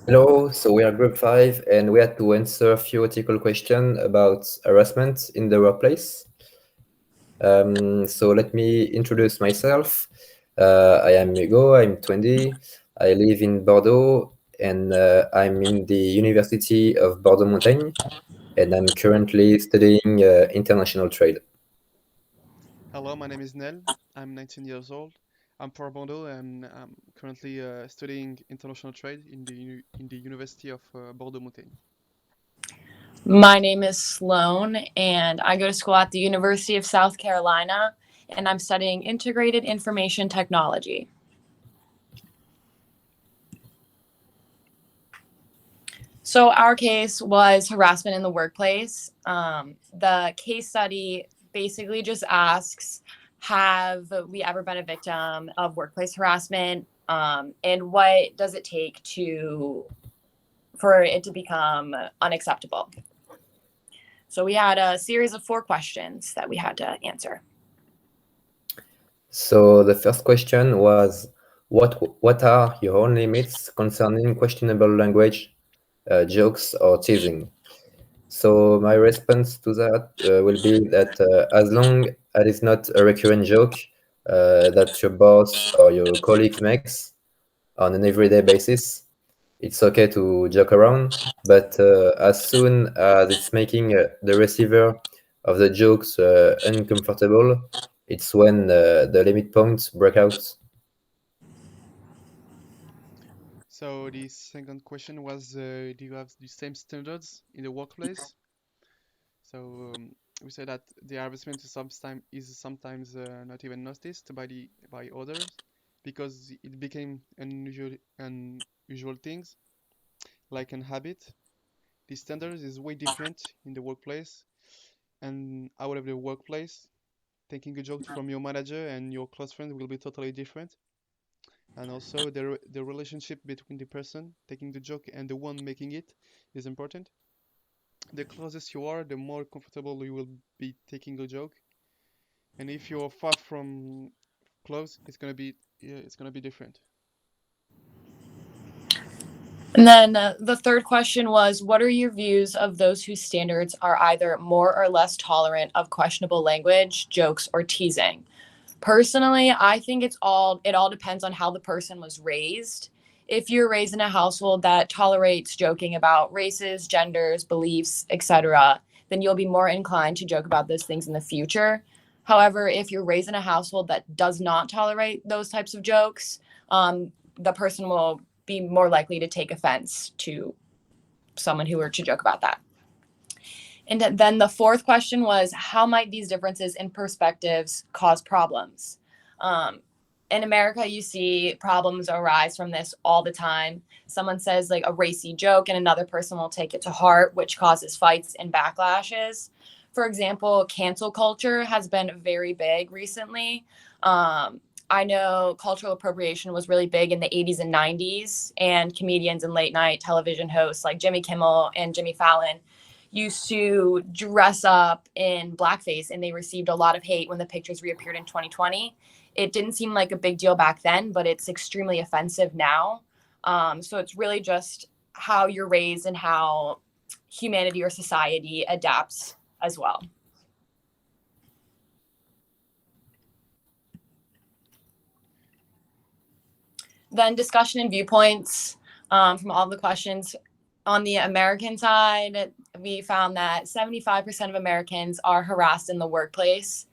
Hello, so we are group 5 and we had to answer theoretical questions about harassment in the workplace. So let me introduce myself. I am Hugo, I'm 20, I live in Bordeaux and I'm in the University of Bordeaux Montaigne and I'm currently studying international trade. Hello, my name is Nel. I'm 19 years old. I'm from Bordeaux and I'm currently studying international trade in the University of Bordeaux Montaigne. My name is Sloan, and I go to school at the University of South Carolina, and I'm studying integrated information technology. So, our case was harassment in the workplace. The case study basically just asks, have we ever been a victim of workplace harassment? And what does it take for it to become unacceptable? So we had a series of 4 questions that we had to answer. So the first question was, what are your own limits concerning questionable language, jokes, or teasing? So my response to that will be that as long as it's not a recurrent joke that your boss or your colleagues makes on an everyday basis, it's okay to joke around. But as soon as it's making the receiver of the jokes uncomfortable, it's when the limit points break out. So the second question was, do you have the same standards in the workplace? So we said that the harassment is sometimes not even noticed by others because it became unusual things like an habit. The standards is way different in the workplace and out of the workplace. Taking a joke from your manager and your close friend will be totally different. And also the relationship between the person taking the joke and the one making it is important. The closest you are, the more comfortable you will be taking a joke. And if you're far from close, it's gonna be different. And then the third question was, what are your views of those whose standards are either more or less tolerant of questionable language, jokes, or teasing? Personally, I think it all depends on how the person was raised. If you're raised in a household that tolerates joking about races, genders, beliefs, etc., then you'll be more inclined to joke about those things in the future. However, if you're raised in a household that does not tolerate those types of jokes, the person will be more likely to take offense to someone who were to joke about that. And then the fourth question was, how might these differences in perspectives cause problems? Um, in America, you see problems arise from this all the time. Someone says like a racy joke, and another person will take it to heart, which causes fights and backlashes. For example, cancel culture has been very big recently. I know cultural appropriation was really big in the 80s and 90s, and comedians and late night television hosts like Jimmy Kimmel and Jimmy Fallon used to dress up in blackface, and they received a lot of hate when the pictures reappeared in 2020. It didn't seem like a big deal back then, but it's extremely offensive now. So it's really just how you're raised and how humanity or society adapts as well. Then discussion and viewpoints from all the questions. On the American side, we found that 75% of Americans are harassed in the workplace.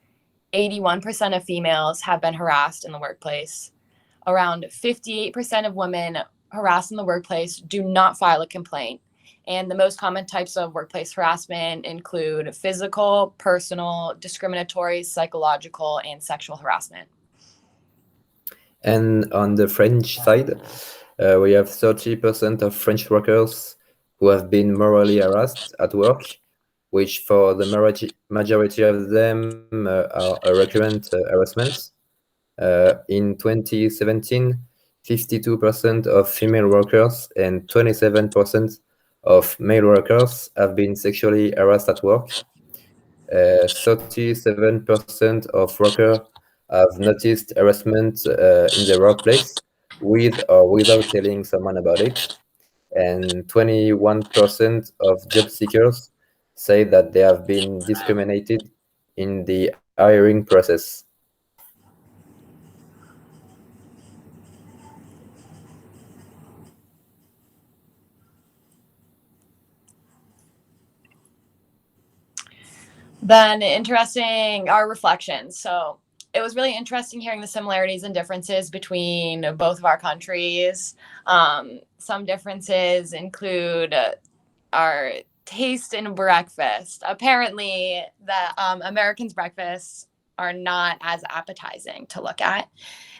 81% of females have been harassed in the workplace. Around 58% of women harassed in the workplace do not file a complaint. And the most common types of workplace harassment include physical, personal, discriminatory, psychological, and sexual harassment. And on the French side, we have 30% of French workers who have been morally harassed at work, which for the majority of them are a recurrent harassment. In 2017, 52% of female workers and 27% of male workers have been sexually harassed at work. 37% of workers have noticed harassment in their workplace with or without telling someone about it. and 21% of job seekers say that they have been discriminated in the hiring process. Then interesting our reflections. So it was really interesting hearing the similarities and differences between both of our countries. Some differences include our taste in breakfast. Apparently, the Americans' breakfasts are not as appetizing to look at.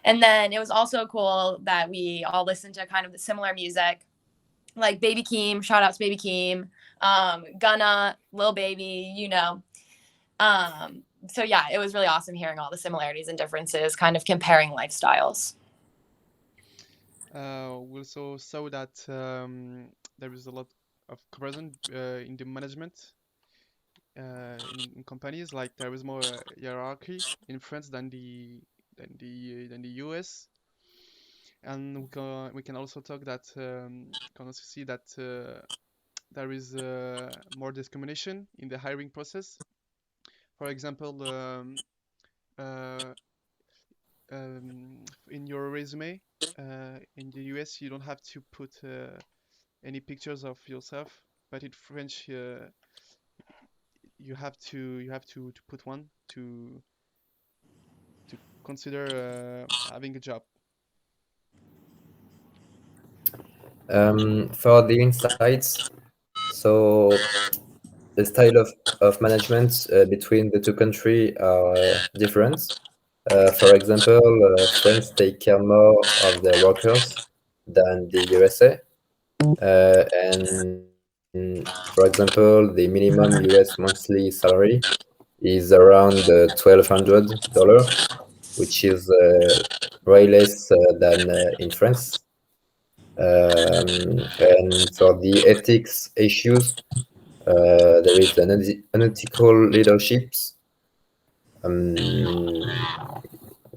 And then it was also cool that we all listened to kind of the similar music, like Baby Keem, shout out to Baby Keem, Gunna, Lil Baby, you know. So yeah, it was really awesome hearing all the similarities and differences, kind of comparing lifestyles. We also saw that there is a lot of comparison in the management in companies. Like there is more hierarchy in France than the US, and we can also talk that can also see that there is more discrimination in the hiring process. For example, uh, in your resume in the US, you don't have to put any pictures of yourself, but in French, you have to put one to consider having a job. For the insights, so the style of management between the two countries are different. For example, France take care more of their workers than the USA. And for example, the minimum US monthly salary is around $1,200, which is way less than in France. And for the ethics issues, there is an unethical leaderships. Um,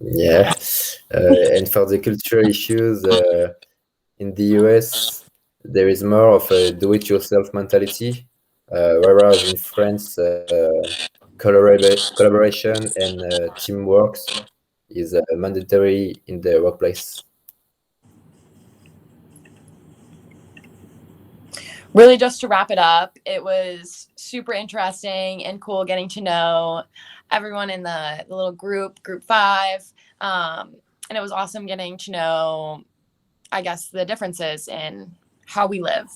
yeah, and for the cultural issues, in the US, there is more of a do-it-yourself mentality, whereas in France, collaboration and teamwork is mandatory in the workplace. Really, just to wrap it up, it was super interesting and cool getting to know everyone in the little group 5. And it was awesome getting to know, I guess, the differences in how we live.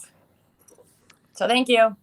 So thank you.